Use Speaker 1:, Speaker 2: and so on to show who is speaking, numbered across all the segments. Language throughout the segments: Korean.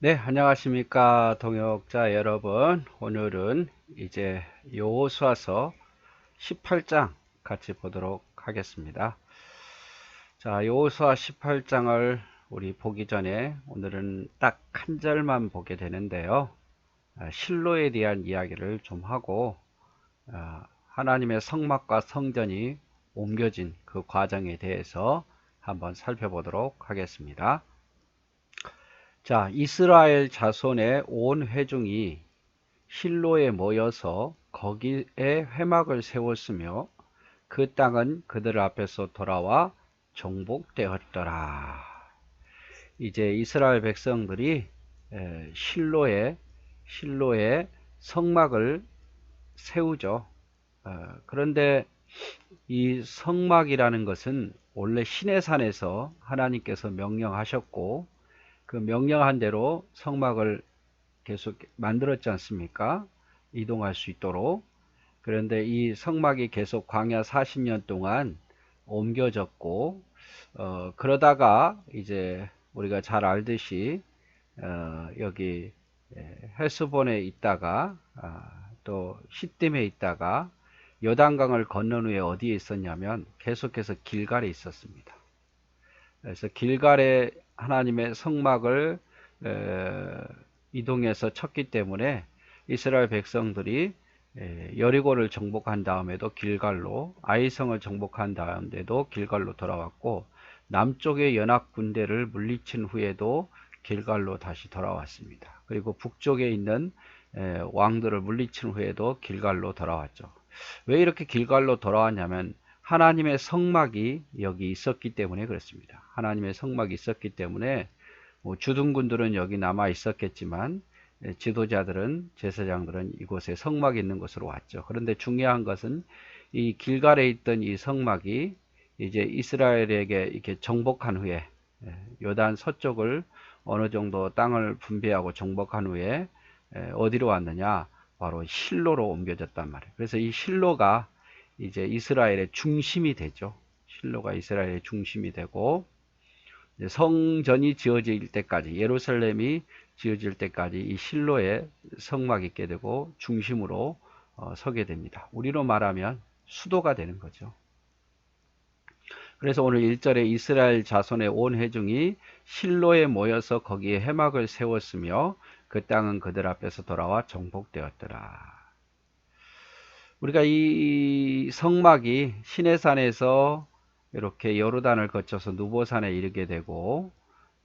Speaker 1: 네, 안녕하십니까, 동역자 여러분. 오늘은 이제 여호수아서 18장 같이 보도록 하겠습니다. 자, 여호수아 18장을 우리 보기 전에 오늘은 딱 한 절만 보게 되는데요. 실로에 대한 이야기를 좀 하고 하나님의 성막과 성전이 옮겨진 그 과정에 대해서 한번 살펴보도록 하겠습니다. 자, 이스라엘 자손의 온 회중이 실로에 모여서 거기에 회막을 세웠으며 그 땅은 그들 앞에서 돌아와 정복되었더라. 이제 이스라엘 백성들이 실로에 성막을 세우죠. 그런데 이 성막이라는 것은 원래 시내산에서 하나님께서 명령하셨고 그 명령한 대로 성막을 계속 만들었지 않습니까? 이동할 수 있도록. 그런데 이 성막이 계속 광야 40년 동안 옮겨졌고, 그러다가 이제 우리가 잘 알듯이, 여기 헬스본에 있다가, 또 시딤에 있다가, 요단강을 건넌 후에 어디에 있었냐면 계속해서 길갈에 있었습니다. 그래서 길갈에 하나님의 성막을 이동해서 쳤기 때문에 이스라엘 백성들이 여리고를 정복한 다음에도 길갈로, 아이성을 정복한 다음에도 길갈로 돌아왔고, 남쪽의 연합 군대를 물리친 후에도 길갈로 다시 돌아왔습니다. 그리고 북쪽에 있는 왕들을 물리친 후에도 길갈로 돌아왔죠. 왜 이렇게 길갈로 돌아왔냐면 하나님의 성막이 여기 있었기 때문에 그렇습니다. 하나님의 성막이 있었기 때문에 주둔군들은 여기 남아 있었겠지만 지도자들은, 제사장들은 이곳에 성막이 있는 곳으로 왔죠. 그런데 중요한 것은 이 길갈에 있던 이 성막이 이제 이스라엘에게 이렇게 정복한 후에 요단 서쪽을 어느 정도 땅을 분배하고 정복한 후에 어디로 왔느냐? 바로 실로로 옮겨졌단 말이에요. 그래서 이 실로가 이제 이스라엘의 중심이 되죠. 실로가 이스라엘의 중심이 되고 성전이 지어질 때까지, 예루살렘이 지어질 때까지 이 실로에 성막이 있게 되고 중심으로 서게 됩니다. 우리로 말하면 수도가 되는 거죠. 그래서 오늘 1절에 이스라엘 자손의 온 회중이 실로에 모여서 거기에 회막을 세웠으며 그 땅은 그들 앞에서 돌아와 정복되었더라. 우리가 이 성막이 시내산에서 이렇게 요르단을 거쳐서 누보산에 이르게 되고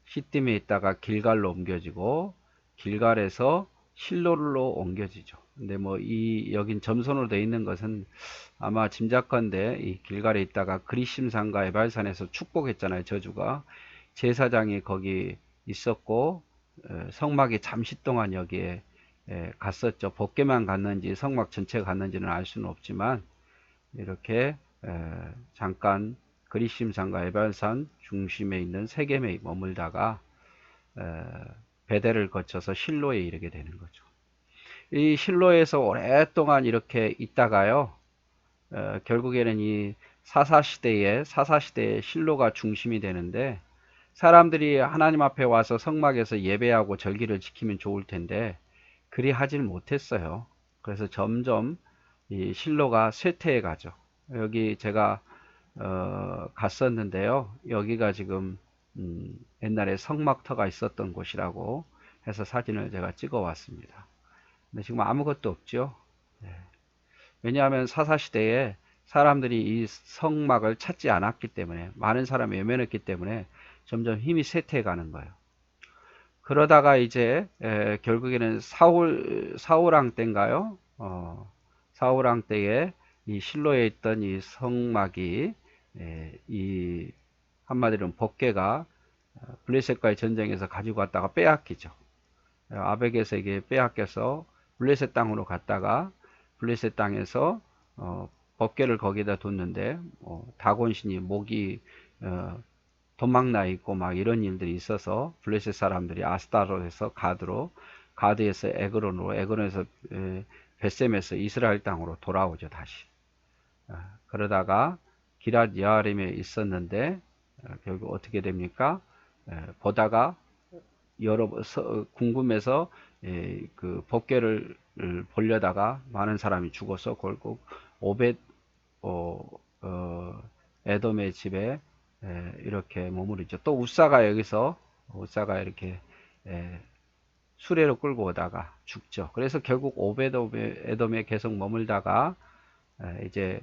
Speaker 1: 시딤에 있다가 길갈로 옮겨지고 길갈에서 실로로 옮겨지죠. 근데 뭐 이 여긴 점선으로 되어 있는 것은 아마 짐작컨대 이 길갈에 있다가 그리심산과 에발산에서 축복했잖아요. 저주가 제사장이 거기 있었고 성막이 잠시 동안 여기에 갔었죠. 법궤만 갔는지 성막 전체가 갔는지는 알 수는 없지만 이렇게 잠깐 그리심산과 에발산 중심에 있는 세겜에 머물다가 베델을 거쳐서 실로에 이르게 되는 거죠. 이 실로에서 오랫동안 이렇게 있다가요, 결국에는 이 사사시대에 실로가 중심이 되는데, 사람들이 하나님 앞에 와서 성막에서 예배하고 절기를 지키면 좋을 텐데, 그리 하질 못했어요. 그래서 점점 이 실로가 쇠퇴해 가죠. 여기 제가 갔었는데요. 여기가 지금 옛날에 성막터가 있었던 곳이라고 해서 사진을 제가 찍어 왔습니다. 근데 지금 아무것도 없죠. 왜냐하면 사사시대에 사람들이 이 성막을 찾지 않았기 때문에, 많은 사람이 외면했기 때문에 점점 힘이 쇠퇴해 가는 거예요. 그러다가 이제 결국에는 사울왕 때인가요? 사울왕 때에 이 실로에 있던 이 성막이 이 한마디로 법궤가 블레셋과의 전쟁에서 가지고 왔다가 빼앗기죠. 아벡에서에게 빼앗겨서 블레셋 땅으로 갔다가 블레셋 땅에서 법궤를 거기다 뒀는데 다곤신이 목이 도망나 있고 막 이런 일들이 있어서 블레셋 사람들이 아스타롯에서 가드로, 가드에서 에그론으로, 에그론에서 벳셈에서 이스라엘 땅으로 돌아오죠. 다시. 그러다가 기랏 여아림에 있었는데 결국 어떻게 됩니까? 보다가 궁금해서 그 법궤를 보려다가 많은 사람이 죽어서 결국 오벳 어, 어, 에돔의 집에 이렇게 머무르죠. 또 우사가 이렇게 수레로 끌고 오다가 죽죠. 그래서 결국 오벳 에돔에 계속 머물다가 이제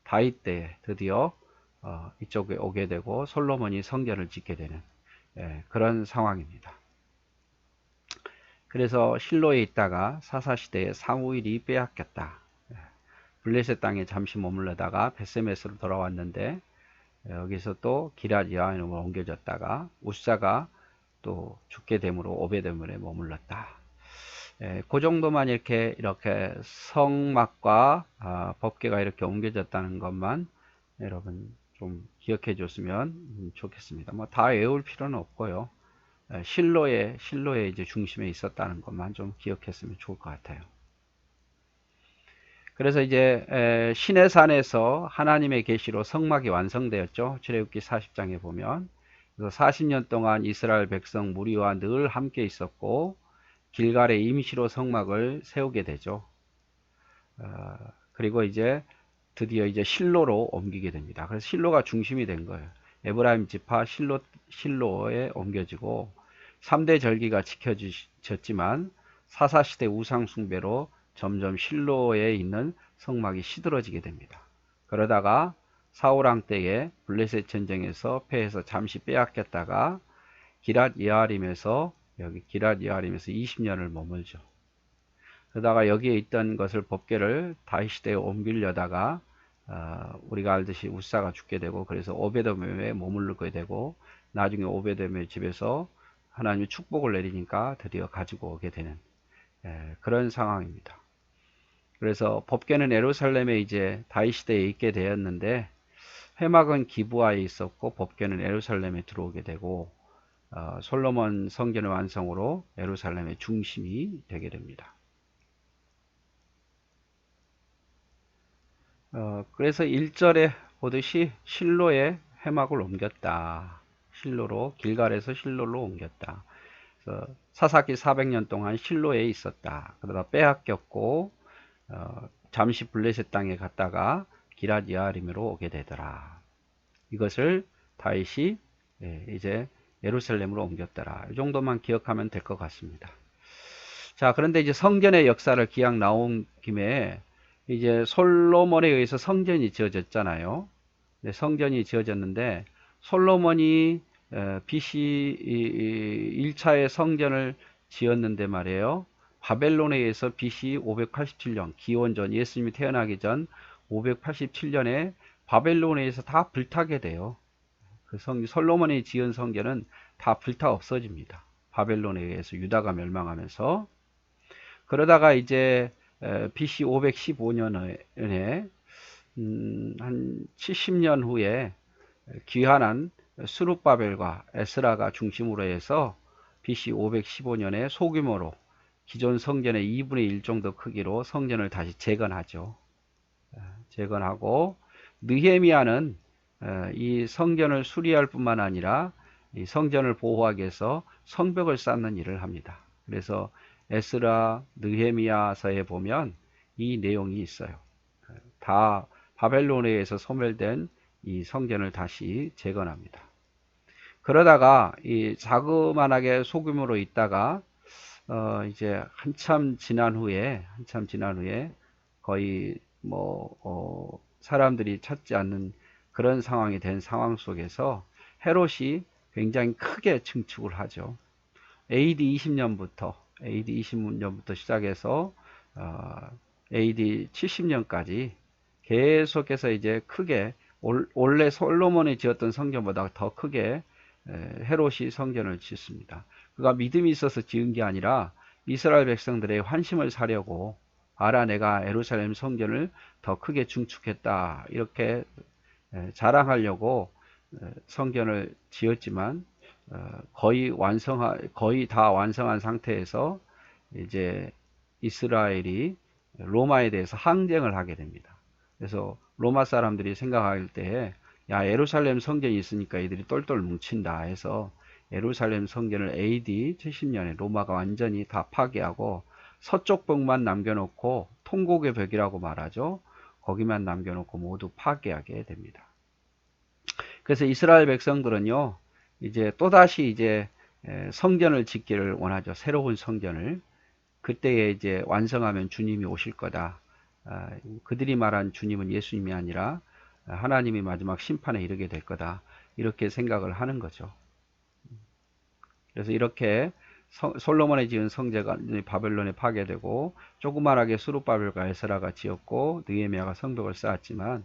Speaker 1: 다윗 때에 드디어 이쪽에 오게 되고 솔로몬이 성전을 짓게 되는 그런 상황입니다. 그래서 실로에 있다가 사사시대에 사무엘이 빼앗겼다. 블레셋 땅에 잠시 머물러다가 베세메스로 돌아왔는데 여기서 또 기럇 여아림으로 옮겨졌다가 우사가 또 죽게 되므로 오베데돔에 머물렀다. 그 정도만 이렇게 성막과 법궤가 이렇게 옮겨졌다는 것만 여러분 좀 기억해 줬으면 좋겠습니다. 뭐 다 외울 필요는 없고요. 실로에 이제 중심에 있었다는 것만 좀 기억했으면 좋을 것 같아요. 그래서 이제 시내산에서 하나님의 계시로 성막이 완성되었죠. 출애굽기 40장에 보면. 그래서 40년 동안 이스라엘 백성 무리와 늘 함께 있었고 길갈에 임시로 성막을 세우게 되죠. 그리고 이제 드디어 이제 실로로 옮기게 됩니다. 그래서 실로가 중심이 된 거예요. 에브라임 지파 실로에 옮겨지고 3대 절기가 지켜졌지만 사사시대 우상 숭배로 점점 실로에 있는 성막이 시들어지게 됩니다. 그러다가 사울왕 때에 블레셋 전쟁에서 패해서 잠시 빼앗겼다가 기럇 여아림에서 20년을 머물죠. 그러다가 여기에 있던 것을 법궤를 다윗 시대에 옮기려다가 우리가 알듯이 우사가 죽게 되고 그래서 오베데돔에 머무르게 되고 나중에 오베데돔의 집에서 하나님이 축복을 내리니까 드디어 가지고 오게 되는 그런 상황입니다. 그래서 법궤는 예루살렘에 이제 다윗 시대에 있게 되었는데 회막은 기브아에 있었고 법궤는 예루살렘에 들어오게 되고 솔로몬 성전의 완성으로 예루살렘의 중심이 되게 됩니다. 그래서 1절에 보듯이 실로에 회막을 옮겼다. 실로로 길갈에서 실로로 옮겼다. 그래서 사사기 400년 동안 실로에 있었다. 그러다 빼앗겼고 잠시 블레셋 땅에 갔다가 기럇 여아림으로 오게 되더라. 이것을 다윗이 이제 예루살렘으로 옮겼더라. 이 정도만 기억하면 될 것 같습니다. 자, 그런데 이제 성전의 역사를 기약 나온 김에 이제 솔로몬에 의해서 성전이 지어졌잖아요. 성전이 지어졌는데 솔로몬이 BC 1차의 성전을 지었는데 말이에요. 바벨론에 의해서 BC 587년 기원전 예수님이 태어나기 전 587년에 바벨론에 의해서 다 불타게 돼요. 그 솔로몬이 지은 성전은 다 불타 없어집니다. 바벨론에 의해서 유다가 멸망하면서. 그러다가 이제 BC 515년에 한 70년 후에 귀환한 스룹바벨과 에스라가 중심으로 해서 BC 515년에 소규모로 기존 성전의 2분의 1 정도 크기로 성전을 다시 재건하죠. 재건하고 느헤미야는 이 성전을 수리할 뿐만 아니라 이 성전을 보호하기 위해서 성벽을 쌓는 일을 합니다. 그래서 에스라, 느헤미야서에 보면 이 내용이 있어요. 다 바벨론에 의해서 소멸된 이 성전을 다시 재건합니다. 그러다가 이 자그만하게 소규모로 있다가 이제 한참 지난 후에 거의 사람들이 찾지 않는 그런 상황이 된 상황 속에서 헤롯이 굉장히 크게 증축을 하죠. AD 20년부터 시작해서 AD 70년까지 계속해서 이제 크게 원래 솔로몬이 지었던 성전보다 더 크게 헤롯이 성전을 짓습니다. 그가 믿음이 있어서 지은 게 아니라 이스라엘 백성들의 환심을 사려고 알아 내가 예루살렘 성전을 더 크게 증축했다 이렇게 자랑하려고 성전을 지었지만 거의 다 완성한 상태에서 이제 이스라엘이 로마에 대해서 항쟁을 하게 됩니다. 그래서 로마 사람들이 생각할 때에 야 예루살렘 성전이 있으니까 이들이 똘똘 뭉친다 해서 예루살렘 성전을 AD 70년에 로마가 완전히 다 파괴하고 서쪽 벽만 남겨놓고 통곡의 벽이라고 말하죠. 거기만 남겨놓고 모두 파괴하게 됩니다. 그래서 이스라엘 백성들은요, 이제 또다시 이제 성전을 짓기를 원하죠. 새로운 성전을. 그때에 이제 완성하면 주님이 오실 거다. 그들이 말한 주님은 예수님이 아니라 하나님이 마지막 심판에 이르게 될 거다. 이렇게 생각을 하는 거죠. 그래서 이렇게 솔로몬이 지은 성제가 바벨론에 파괴되고 조그만하게 스룹바벨과 에스라가 지었고 느헤미야가 성벽을 쌓았지만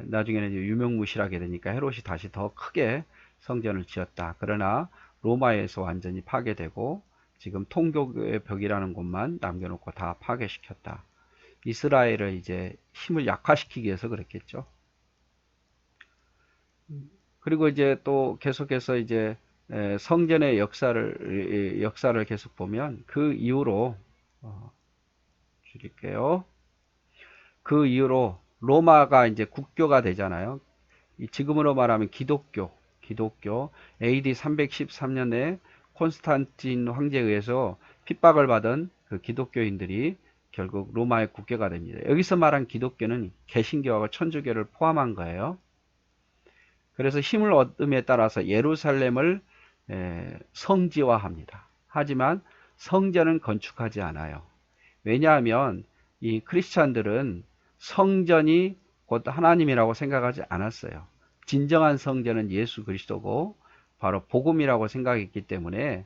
Speaker 1: 나중에는 유명무실하게 되니까 헤롯이 다시 더 크게 성전을 지었다. 그러나 로마에서 완전히 파괴되고 지금 통곡의 벽이라는 곳만 남겨놓고 다 파괴시켰다. 이스라엘을 이제 힘을 약화시키기 위해서 그랬겠죠. 그리고 이제 또 계속해서 이제 성전의 역사를 계속 보면 그 이후로 줄일게요. 그 이후로 로마가 이제 국교가 되잖아요. 지금으로 말하면 기독교 AD 313년에 콘스탄틴 황제에 의해서 핍박을 받은 그 기독교인들이 결국 로마의 국교가 됩니다. 여기서 말한 기독교는 개신교하고 천주교를 포함한 거예요. 그래서 힘을 얻음에 따라서 예루살렘을 성지화합니다. 하지만 성전은 건축하지 않아요. 왜냐하면 이 크리스찬들은 성전이 곧 하나님이라고 생각하지 않았어요. 진정한 성전은 예수 그리스도고 바로 복음이라고 생각했기 때문에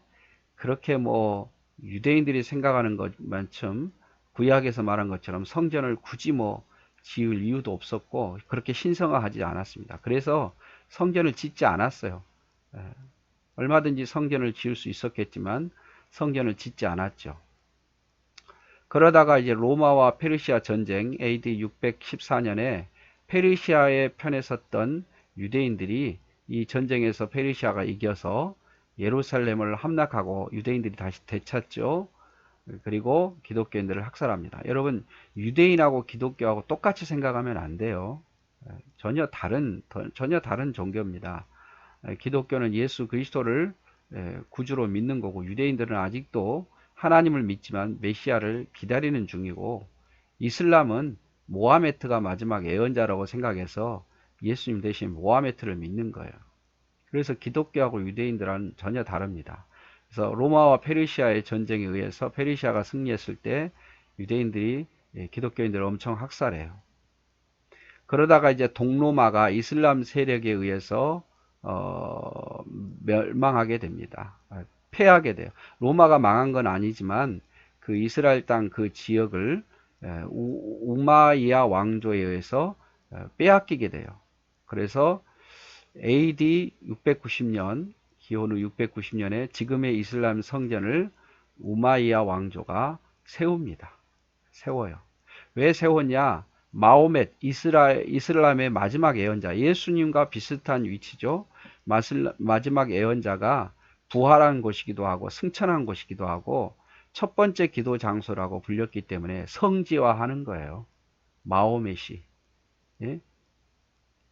Speaker 1: 그렇게 뭐 유대인들이 생각하는 것만큼 구약에서 말한 것처럼 성전을 굳이 뭐 지을 이유도 없었고 그렇게 신성화하지 않았습니다. 그래서 성전을 짓지 않았어요. 얼마든지 성전을 지을 수 있었겠지만 성전을 짓지 않았죠. 그러다가 이제 로마와 페르시아 전쟁 AD 614년에 페르시아의 편에 섰던 유대인들이 이 전쟁에서 페르시아가 이겨서 예루살렘을 함락하고 유대인들이 다시 되찾죠. 그리고 기독교인들을 학살합니다. 여러분, 유대인하고 기독교하고 똑같이 생각하면 안 돼요. 전혀 다른 종교입니다. 기독교는 예수 그리스도를 구주로 믿는 거고 유대인들은 아직도 하나님을 믿지만 메시아를 기다리는 중이고 이슬람은 모하메트가 마지막 예언자라고 생각해서 예수님 대신 모하메트를 믿는 거예요. 그래서 기독교하고 유대인들은 전혀 다릅니다. 그래서 로마와 페르시아의 전쟁에 의해서 페르시아가 승리했을 때 유대인들이 기독교인들을 엄청 학살해요. 그러다가 이제 동로마가 이슬람 세력에 의해서 멸망하게 됩니다. 패하게 돼요. 로마가 망한 건 아니지만 그 이스라엘 땅 그 지역을 우마이야 왕조에 의해서 빼앗기게 돼요. 그래서 AD 690년 기원후 690년에 지금의 이슬람 성전을 우마이야 왕조가 세워요. 왜 세웠냐? 마호멧 이슬람의 마지막 예언자 예수님과 비슷한 위치죠. 마지막 예언자가 부활한 곳이기도 하고 승천한 곳이기도 하고 첫 번째 기도 장소라고 불렸기 때문에 성지화하는 거예요. 마호멧이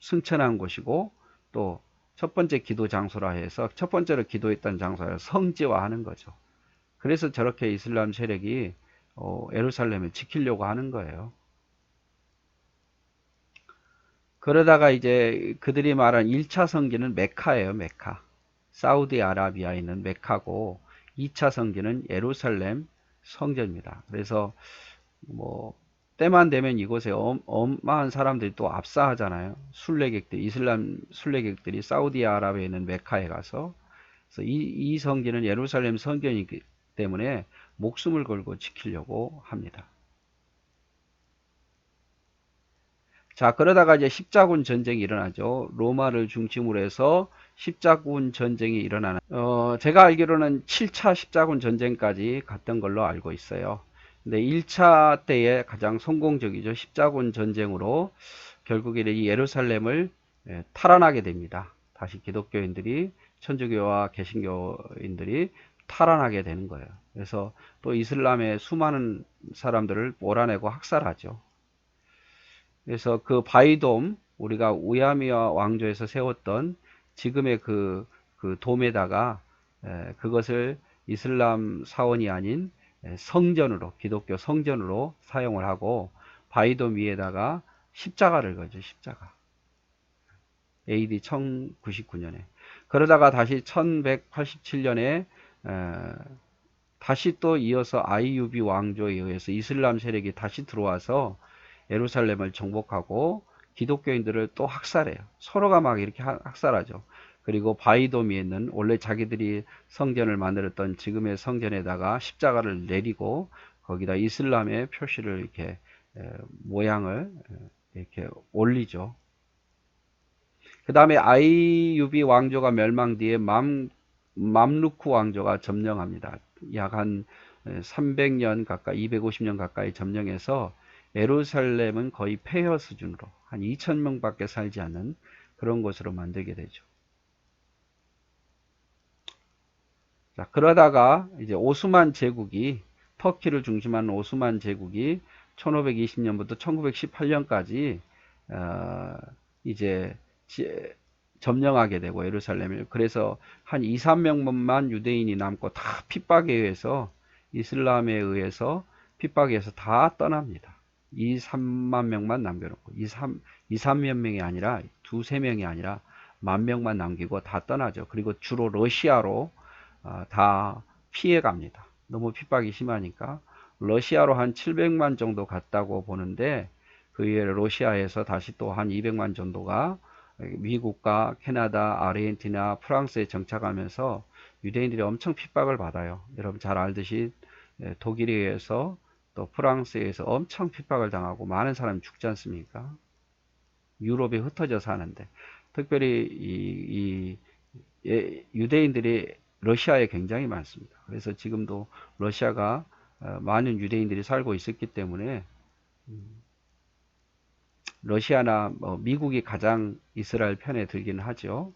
Speaker 1: 승천한 곳이고 또 첫 번째 기도 장소라 해서 첫 번째로 기도했던 장소를 성지화하는 거죠. 그래서 저렇게 이슬람 세력이 예루살렘을 지키려고 하는 거예요. 그러다가 이제 그들이 말한 1차 성기는 메카예요. 메카. 사우디아라비아에 있는 메카고 2차 성기는 예루살렘 성전입니다. 그래서 뭐 때만 되면 이곳에 어마한 사람들이 또 압사하잖아요. 이슬람 순례객들이 사우디아라비아에 있는 메카에 가서 그래서 이 성전은 예루살렘 성전이기 때문에 목숨을 걸고 지키려고 합니다. 자, 그러다가 이제 십자군 전쟁이 일어나죠. 로마를 중심으로 해서 십자군 전쟁이 일어나는, 제가 알기로는 7차 십자군 전쟁까지 갔던 걸로 알고 있어요. 근데 1차 때에 가장 성공적이죠. 십자군 전쟁으로 결국에 이 예루살렘을 탈환하게 됩니다. 다시 기독교인들이, 천주교와 개신교인들이 탈환하게 되는 거예요. 그래서 또 이슬람의 수많은 사람들을 몰아내고 학살하죠. 그래서 그 바이돔 우리가 우야미야 왕조에서 세웠던 지금의 그 그 돔에다가 그것을 이슬람 사원이 아닌 성전으로, 기독교 성전으로 사용을 하고, 바위돔 위에다가 십자가를 거죠. 십자가. AD 1099년에. 그러다가 다시 1187년에 다시 또 이어서 아이유비 왕조에 의해서 이슬람 세력이 다시 들어와서 예루살렘을 정복하고 기독교인들을 또 학살해요. 서로가 막 이렇게 학살하죠. 그리고 바위돔 위에 있는 원래 자기들이 성전을 만들었던 지금의 성전에다가 십자가를 내리고 거기다 이슬람의 표시를 이렇게 모양을 이렇게 올리죠. 그 다음에 아이유비 왕조가 멸망 뒤에 맘루크 왕조가 점령합니다. 약 한 300년 가까이, 250년 가까이 점령해서 예루살렘은 거의 폐허 수준으로 한 2,000명밖에 살지 않는 그런 곳으로 만들게 되죠. 자, 그러다가 이제 오스만 제국이, 터키를 중심한 오스만 제국이 1520년부터 1918년까지 이제 점령하게 되고 예루살렘을, 그래서 한 2, 3명만 유대인이 남고 다 핍박에 의해서, 이슬람에 의해서 핍박에서 다 떠납니다. 2, 3만 명만 남겨놓고 2, 3만 명이 아니라 2, 3명이 아니라 10,000명만 남기고 다 떠나죠. 그리고 주로 러시아로 다 피해 갑니다. 너무 핍박이 심하니까 러시아로 한 700만 정도 갔다고 보는데, 그 이외에 러시아에서 다시 또 한 200만 정도가 미국과 캐나다, 아르헨티나, 프랑스에 정착하면서 유대인들이 엄청 핍박을 받아요. 여러분 잘 알듯이 독일에 의해서 또 프랑스에 의해서 엄청 핍박을 당하고 많은 사람이 죽지 않습니까? 유럽에 흩어져 사는데, 특별히 유대인들이 러시아에 굉장히 많습니다. 그래서 지금도 러시아가 많은 유대인들이 살고 있었기 때문에 러시아나 미국이 가장 이스라엘 편에 들기는 하죠.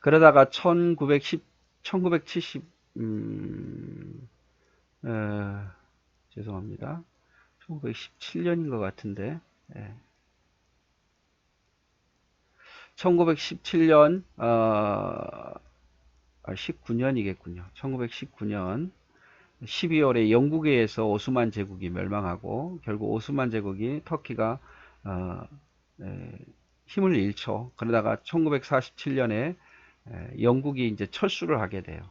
Speaker 1: 그러다가 1970, 죄송합니다. 1917년인 것 같은데, 1917년, 19년이겠군요. 1919년 12월에 영국에 의해서 오스만 제국이 멸망하고, 결국 오스만 제국이, 터키가 힘을 잃죠. 그러다가 1947년에 영국이 이제 철수를 하게 돼요.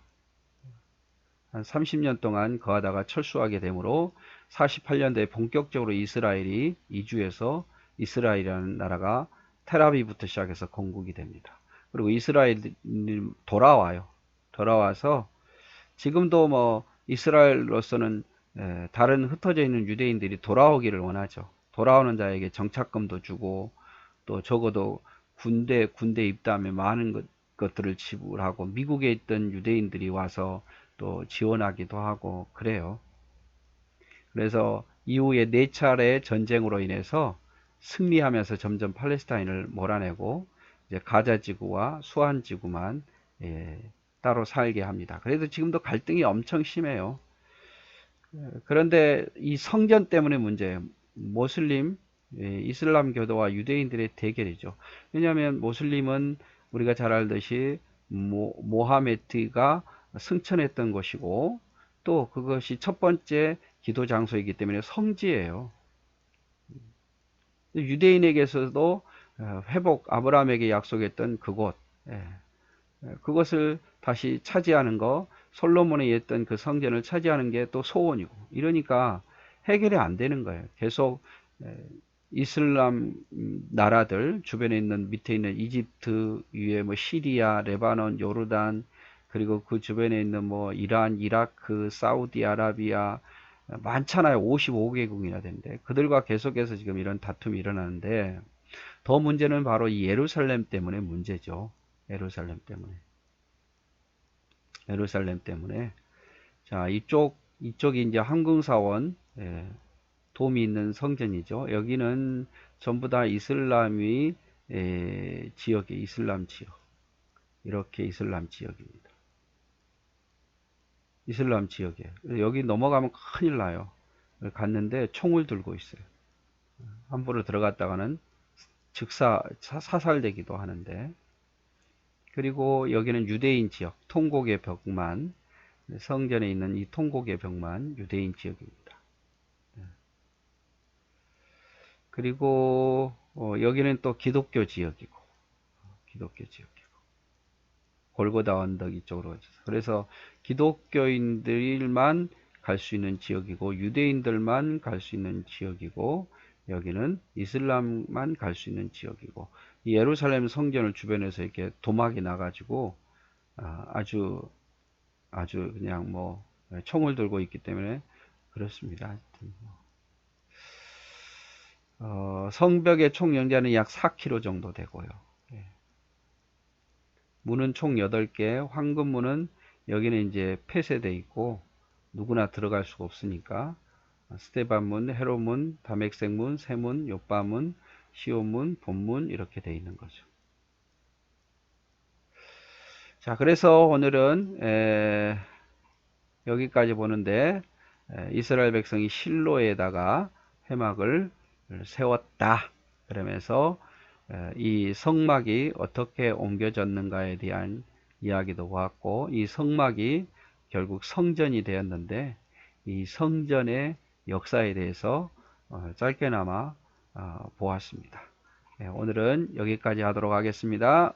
Speaker 1: 한 30년 동안 거하다가 철수하게 되므로 48년도에 본격적으로 이스라엘이 이주해서 이스라엘이라는 나라가 텔아비브부터 시작해서 건국이 됩니다. 그리고 이스라엘이 돌아와요. 돌아와서 지금도 뭐 이스라엘로서는 다른 흩어져 있는 유대인들이 돌아오기를 원하죠. 돌아오는 자에게 정착금도 주고, 또 적어도 군대 입다음에 많은 것들을 지불하고, 미국에 있던 유대인들이 와서 또 지원하기도 하고 그래요. 그래서 이후에 4차례 전쟁으로 인해서 승리하면서 점점 팔레스타인을 몰아내고 이제 가자 지구와 수안 지구만 따로 살게 합니다. 그래도 지금도 갈등이 엄청 심해요. 그런데 이 성전 때문에 문제예요. 모슬림, 이슬람교도와 유대인들의 대결이죠. 왜냐하면 모슬림은 우리가 잘 알듯이 모하메트가 승천했던 것이고, 또 그것이 첫 번째 기도 장소이기 때문에 성지예요. 유대인에게서도 아브라함에게 약속했던 그곳, 그것을 다시 차지하는 거, 솔로몬이 했던 그 성전을 차지하는 게 또 소원이고, 이러니까 해결이 안 되는 거예요. 계속 이슬람 나라들 주변에 있는, 밑에 있는 이집트 위에 뭐 시리아, 레바논, 요르단, 그리고 그 주변에 있는 뭐 이란, 이라크, 사우디아라비아 많잖아요. 55개국이나 되는데 그들과 계속해서 지금 이런 다툼이 일어나는데, 더 문제는 바로 이 예루살렘 때문에 문제죠. 예루살렘 때문에. 자, 이쪽이 이제 황궁사원, 돔이 있는 성전이죠. 여기는 전부 다 이슬람이 지역이 이슬람 지역. 이렇게 이슬람 지역입니다. 이슬람 지역이에요. 여기 넘어가면 큰일 나요. 갔는데 총을 들고 있어요. 함부로 들어갔다가는 사살되기도 하는데, 그리고 여기는 유대인 지역, 통곡의 벽만, 성전에 있는 이 통곡의 벽만 유대인 지역입니다. 그리고 여기는 또 기독교 지역이고, 골고다 언덕 이쪽으로 가서, 그래서 기독교인들만 갈 수 있는 지역이고, 유대인들만 갈 수 있는 지역이고, 여기는 이슬람만 갈 수 있는 지역이고, 이 예루살렘 성전을 주변에서 이렇게 도막이 나가지고 아주 그냥 뭐 총을 들고 있기 때문에 그렇습니다. 성벽의 총 연장은 약 4km 정도 되고요. 문은 총 8개, 황금문은 여기는 이제 폐쇄되어 있고 누구나 들어갈 수가 없으니까 스데반문, 헤롯문, 다맥색문, 세문, 욥바문, 시온문, 본문 이렇게 되어 있는 거죠. 자, 그래서 오늘은 여기까지 보는데 이스라엘 백성이 실로에다가 회막을 세웠다. 그러면서 이 성막이 어떻게 옮겨졌는가에 대한 이야기도 보았고, 이 성막이 결국 성전이 되었는데 이 성전의 역사에 대해서 짧게나마 보았습니다. 오늘은 여기까지 하도록 하겠습니다.